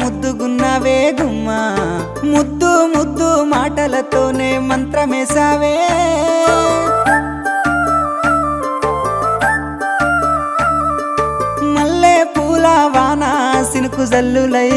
ముద్దుగున్నావే గుమ్మా ముద్దు ముద్దు మాటలతోనే మంత్రమేసావే మల్లె పూల వాన సినుకు జల్లులై